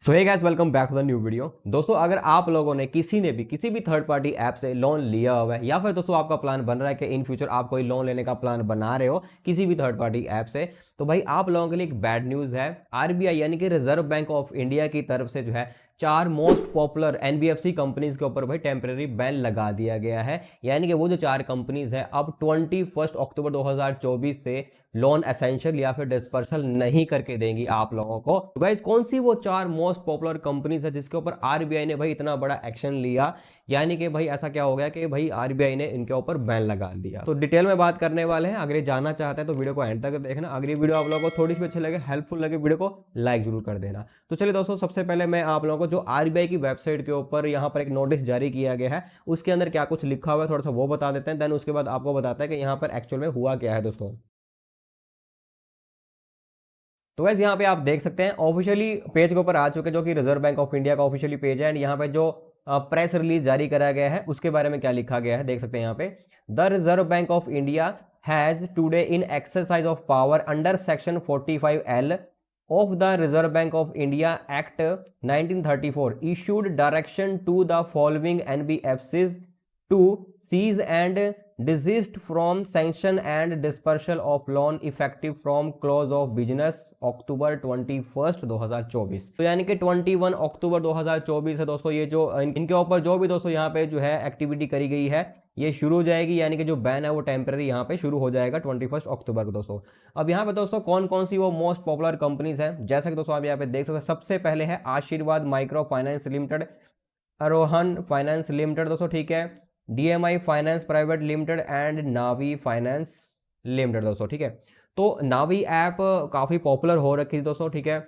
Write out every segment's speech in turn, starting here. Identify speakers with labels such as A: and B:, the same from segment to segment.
A: So hey guys, welcome back to the new video. दोस्तों, अगर आप लोगों ने किसी भी थर्ड पार्टी ऐप से लोन लिया हुआ है या फिर दोस्तों आपका प्लान बन रहा है कि इन फ्यूचर आप कोई लोन लेने का प्लान बना रहे हो किसी भी थर्ड पार्टी ऐप से, तो भाई आप लोगों के लिए एक बैड न्यूज़ है। आरबीआई यानी कि रिजर्व बैंक ऑफ इंडिया की तरफ से जो है 4 मोस्ट पॉपुलर एनबीएफसी कंपनीज के ऊपर भाई टेम्परेरी बैन लगा दिया गया है। यानी कि वो जो 4 कंपनीज है अब 21 अक्टूबर 2024 से लोन एसेंशियल या फिर डिस्पर्सल नहीं करके देंगी आप लोगों को। तो गाइस, कौन सी वो 4 मोस्ट पॉपुलर कंपनीज है जिसके ऊपर आरबीआई ने भाई इतना बड़ा एक्शन लिया? यानी कि भाई ऐसा क्या हो गया कि भाई आरबीआई ने इनके ऊपर बैन लगा दिया। तो डिटेल में बात करने वाले हैं। अगर ये जानना चाहते हैं तो वीडियो को एंड तक देखना। अगर ये वीडियो आप लोगों को थोड़ी सी अच्छी लगे, हेल्पफुल लगे, वीडियो को लाइक जरूर कर देना। तो चलिए दोस्तों, सबसे पहले मैं आप लोगों को जो आरबीआई की वेबसाइट के ऊपर यहाँ पर एक नोटिस जारी किया गया है उसके अंदर क्या कुछ लिखा हुआ है थोड़ा सा वो बता देते हैं। देन उसके बाद आपको बताता है कि यहाँ पर एक्चुअल में हुआ क्या है दोस्तों। तो वैसे यहाँ पे आप देख सकते हैं ऑफिशियली पेज के ऊपर आ चुके जो कि रिजर्व बैंक ऑफ इंडिया का ऑफिशियली पेज है। एंड यहाँ पे जो प्रेस रिलीज जारी करा गया है उसके बारे में क्या लिखा गया है देख सकते हैं यहाँ पे। The reserve bank of India has today in exercise of power under section 45L of the Reserve Bank of India Act 1934 issued direction to the following NBFCs to cease and desist from sanction and dispersal of loan effective from close of business अक्टूबर 21 2024। तो यानी कि 21 अक्टूबर 2024 है दोस्तों ये जो इनके ऊपर जो भी दोस्तों यहाँ पे जो है एक्टिविटी करी गई है ये शुरू हो जाएगी। यानी कि जो बैन है वो टेम्पररी यहाँ पे शुरू हो जाएगा 21 अक्टूबर को दोस्तों। अब यहाँ पे दोस्तों कौन कौन सी वो मोस्ट पॉपुलर कंपनीज हैं जैसा कि दोस्तों आप यहाँ पे देख सकते हैं। सबसे पहले है आशीर्वाद माइक्रो फाइनेंस लिमिटेड, आरोहन फाइनेंस लिमिटेड दोस्तों, ठीक है, DMI finance private limited and Navi finance limited दोस्तों, ठीक है। तो नावी ऐप काफ़ी पॉपुलर हो रखी थी दोस्तों, ठीक है।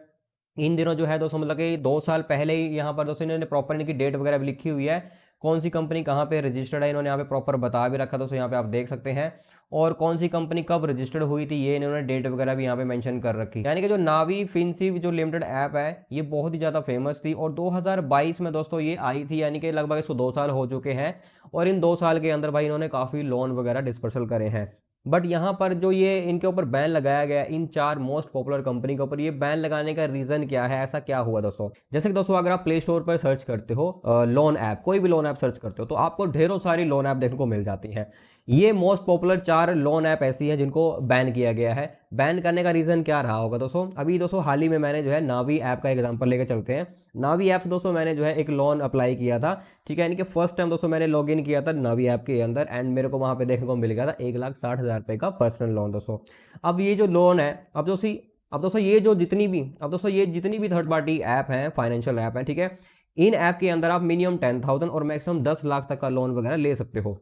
A: इन दिनों जो है दोस्तों मतलब कि 2 साल पहले ही यहाँ पर दोस्तों इन्होंने प्रॉपर इनकी डेट वगैरह भी लिखी हुई है, कौन सी कंपनी कहाँ पे रजिस्टर्ड है इन्होंने यहाँ पे प्रॉपर बता भी रखा दोस्तों, यहाँ पे आप देख सकते हैं। और कौन सी कंपनी कब रजिस्टर्ड हुई थी ये इन्होंने डेट वगैरह भी यहाँ पे मेंशन कर रखी। यानी कि जो नावी फिनसिव जो लिमिटेड ऐप है ये बहुत ही ज़्यादा फेमस थी और 2022 में दोस्तों ये आई थी। यानी कि लगभग इसको 2 साल हो चुके हैं और इन 2 साल के अंदर भाई इन्होंने काफ़ी लोन वगैरह डिस्पर्सल करे हैं। बट यहाँ पर जो ये इनके ऊपर बैन लगाया गया इन 4 मोस्ट पॉपुलर कंपनी के ऊपर, ये बैन लगाने का रीजन क्या है, ऐसा क्या हुआ दोस्तों? जैसे कि दोस्तों अगर आप प्ले स्टोर पर सर्च करते हो लोन ऐप, कोई भी लोन ऐप सर्च करते हो तो आपको ढेरों सारी लोन ऐप देखने को मिल जाती हैं। ये मोस्ट पॉपुलर 4 लोन ऐप ऐसी है जिनको बैन किया गया है। बैन करने का रीजन क्या रहा होगा दोस्तों? अभी दोस्तों हाल ही में मैंने जो है नावी ऐप का एग्जांपल लेकर चलते हैं। नावी ऐप से दोस्तों मैंने जो है एक लोन अप्लाई किया था, ठीक है। यानी कि फर्स्ट टाइम दोस्तों मैंने लॉग इन किया था नावी ऐप के अंदर एंड मेरे को वहाँ पे देखने को मिल गया था 1,60,000 रुपये का पर्सनल लोन दोस्तों। अब ये जो लोन है अब दोस्तों ये जितनी भी थर्ड पार्टी ऐप हैं, फाइनेंशियल ऐप हैं, ठीक है, इन ऐप के अंदर आप मिनिमम 10,000 और मैक्सिमम 10 लाख तक का लोन वगैरह ले सकते हो।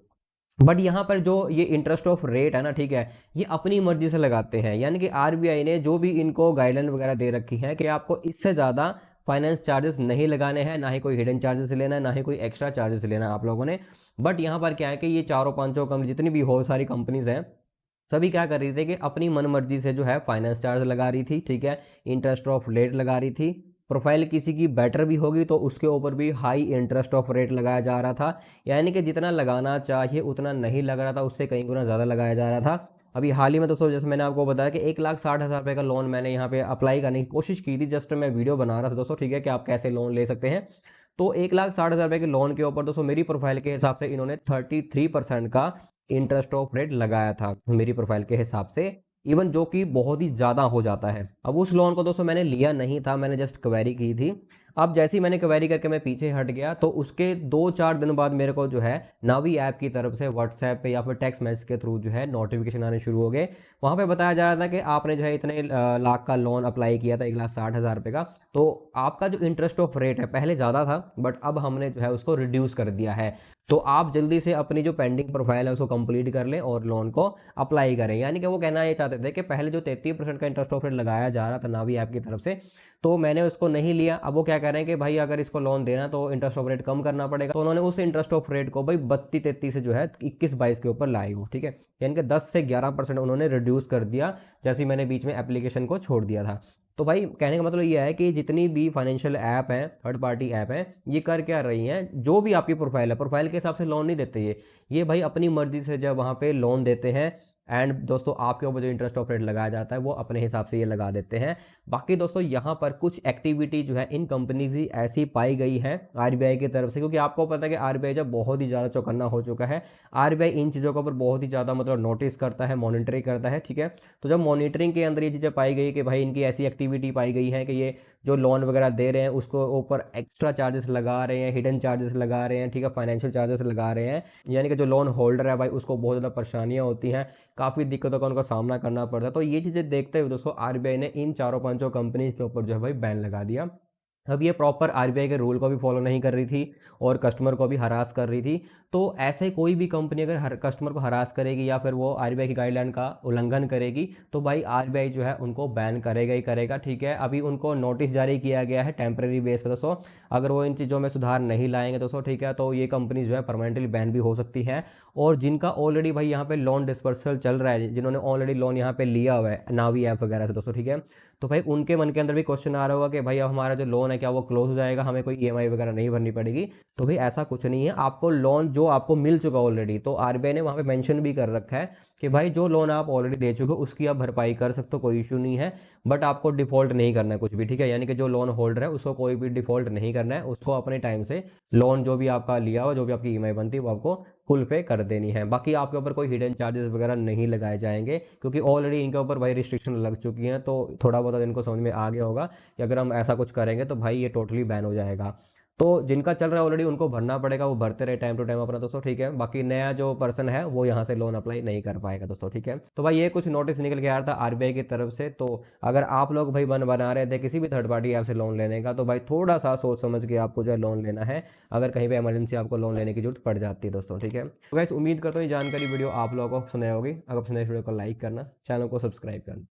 A: बट यहाँ पर जो ये इंटरेस्ट ऑफ रेट है ना, ठीक है, ये अपनी मर्जी से लगाते हैं। यानी कि आरबीआई ने जो भी इनको गाइडलाइन वगैरह दे रखी है कि आपको इससे ज़्यादा फाइनेंस चार्जेस नहीं लगाने हैं, ना ही कोई हिडन चार्जेस लेना है, ना ही कोई एक्स्ट्रा चार्जेस लेना है आप लोगों ने। बट यहाँ पर क्या है कि ये चारों पांचों कंपनी जितनी भी हो सारी कंपनीज हैं सभी क्या कर रही थी कि अपनी मन मर्जी से जो है फाइनेंस चार्ज लगा रही थी, ठीक है, इंटरेस्ट ऑफ रेट लगा रही थी। प्रोफाइल किसी की बेटर भी होगी तो उसके ऊपर भी हाई इंटरेस्ट ऑफ रेट लगाया जा रहा था। यानी कि जितना लगाना चाहिए उतना नहीं लग रहा था, उससे कई गुना ज़्यादा लगाया जा रहा था। अभी हाल ही में दोस्तों जैसे मैंने आपको बताया कि 1,60,000 रुपये का लोन मैंने यहाँ पे अप्लाई करने की कोशिश की थी। जस्ट मैं वीडियो बना रहा था दोस्तों, ठीक है, कि आप कैसे लोन ले सकते हैं। तो 1,60,000 रुपये के लोन के ऊपर दोस्तों मेरी प्रोफाइल के हिसाब से इन्होंने 33% का इंटरेस्ट ऑफ रेट लगाया था मेरी प्रोफाइल के हिसाब से, इवन जो कि बहुत ही ज़्यादा हो जाता है। अब उस लोन को दोस्तों मैंने लिया नहीं था, मैंने जस्ट क्वेरी की थी। अब जैसे ही मैंने क्वेरी करके मैं पीछे हट गया तो उसके 2-4 दिन बाद मेरे को जो है नावी ऐप की तरफ से व्हाट्सएप पे या फिर टेक्स्ट मैसेज के थ्रू जो है नोटिफिकेशन आने शुरू हो गए। वहाँ पे बताया जा रहा था कि आपने जो है इतने लाख का लोन अप्लाई किया था, 1,60,000 रुपये का, तो आपका जो इंटरेस्ट ऑफ रेट है पहले ज़्यादा था बट अब हमने जो है उसको रिड्यूस कर दिया है। तो आप जल्दी से अपनी जो पेंडिंग प्रोफाइल है उसको कंप्लीट कर लें और लोन को अप्लाई करें। यानी कि वो कहना ये चाहते थे कि पहले जो 33% का इंटरेस्ट ऑफ रेट लगाया जा रहा था नावी ऐप की तरफ से, तो मैंने उसको नहीं लिया। अब वो क्या कह रहे हैं कि भाई अगर इसको लोन देना तो इंटरेस्ट ऑफ रेट कम करना पड़ेगा। तो उन्होंने उस इंटरेस्ट ऑफ रेट को भाई 32-33 से जो है 21-22 के ऊपर लाई हो, ठीक है। यानी कि 10 से 11% उन्होंने रिड्यूस कर दिया जैसे मैंने बीच में एप्लीकेशन को छोड़ दिया था। तो भाई कहने का मतलब ये है कि जितनी भी फाइनेंशियल ऐप हैं, थर्ड पार्टी ऐप हैं, ये कर क्या रही हैं, जो भी आपकी प्रोफाइल है प्रोफाइल के हिसाब से लोन नहीं देते ये भाई अपनी मर्जी से जब वहाँ पे लोन देते हैं एंड दोस्तों आपके ऊपर जो इंटरेस्ट ऑफ रेट लगाया जाता है वो अपने हिसाब से ये लगा देते हैं। बाकी दोस्तों यहाँ पर कुछ एक्टिविटी जो है इन कंपनी की ऐसी पाई गई है आरबीआई की तरफ से, क्योंकि आपको पता है कि आरबीआई जब बहुत ही ज़्यादा चौकन्ना हो चुका है, आरबीआई इन चीज़ों के ऊपर बहुत ही ज़्यादा मतलब नोटिस करता है, मॉनिटरिंग करता है, ठीक है। तो जब मॉनिटरिंग के अंदर ये चीज़ें पाई गई कि भाई इनकी ऐसी एक्टिविटी पाई गई है कि ये जो लोन वगैरह दे रहे हैं उसको ऊपर एक्स्ट्रा चार्जेस लगा रहे हैं, हिडन चार्जेस लगा रहे हैं, ठीक है, फाइनेंशियल चार्जेस लगा रहे हैं, यानी कि जो लोन होल्डर है भाई उसको बहुत ज़्यादा परेशानियां होती हैं, काफ़ी दिक्कतों का उनको सामना करना पड़ता है। तो ये चीज़ें देखते हुए दोस्तों आरबीआई ने इन चारों पांचों कंपनी के ऊपर जो है भाई बैन लगा दिया। अब ये प्रॉपर आरबीआई के रूल को भी फॉलो नहीं कर रही थी और कस्टमर को भी हरास कर रही थी। तो ऐसे कोई भी कंपनी अगर हर कस्टमर को हरास करेगी या फिर वो आरबीआई की गाइडलाइन का उल्लंघन करेगी तो भाई आरबीआई जो है उनको बैन करेगा ही करेगा, ठीक है। अभी उनको नोटिस जारी किया गया है टेम्परेरी बेस पर दोस्तों, अगर वो इन चीज़ों में सुधार नहीं लाएंगे दोस्तों, ठीक है, तो ये कंपनी जो है परमानेंटली बैन भी हो सकती है। और जिनका ऑलरेडी भाई यहाँ पे लोन डिस्पर्सल चल रहा है, जिन्होंने ऑलरेडी लोन यहाँ पे लिया हुआ है नावी ऐप वगैरह से दोस्तों, ठीक है, तो भाई उनके मन के अंदर भी क्वेश्चन आ रहा होगा कि भाई अब हमारा जो लोन है क्या वो क्लोज हो जाएगा, हमें कोई ईएमआई वगैरह नहीं भरनी पड़ेगी। तो भाई ऐसा कुछ नहीं है, आपको लोन जो आपको मिल चुका ऑलरेडी, तो आरबीआई ने वहाँ पे मेंशन भी कर रखा है कि भाई जो लोन आप ऑलरेडी दे चुके हो उसकी आप भरपाई कर सकते हो, कोई इशू नहीं है, बट आपको डिफॉल्ट नहीं करना है कुछ भी, ठीक है। यानी कि जो लोन होल्डर है उसको कोई भी डिफॉल्ट नहीं करना है, उसको अपने टाइम से लोन जो भी आपका लिया हुआ, जो भी आपकी ईएमआई बनती है वो आपको फुल पे कर देनी है। बाकी आपके ऊपर कोई हिडन चार्जेस वगैरह नहीं लगाए जाएंगे, क्योंकि ऑलरेडी इनके ऊपर भाई रिस्ट्रिक्शन लग चुकी हैं। तो थोड़ा बहुत इनको समझ में आ गया होगा कि अगर हम ऐसा कुछ करेंगे तो भाई ये टोटली बैन हो जाएगा। तो जिनका चल रहा है ऑलरेडी उनको भरना पड़ेगा, वो भरते रहे टाइम टू टाइम अपना दोस्तों, ठीक है। बाकी नया जो पर्सन है वो यहाँ से लोन अप्लाई नहीं कर पाएगा दोस्तों, ठीक है। तो भाई ये कुछ नोटिस निकल के आ रहा था आरबीआई की तरफ से। तो अगर आप लोग भाई बना रहे थे किसी भी थर्ड पार्टी ऐप से लोन लेने का, तो भाई थोड़ा सा सोच समझ के आपको जो है लोन लेना है, अगर कहीं पे इमरजेंसी आपको लोन लेने की जरूरत पड़ जाती है दोस्तों, ठीक है। तो गाइस उम्मीद करता हूँ ये जानकारी वीडियो आप लोगों को पसंद आई होगी। अगर पसंद आई वीडियो को लाइक करना, चैनल को सब्सक्राइब करना।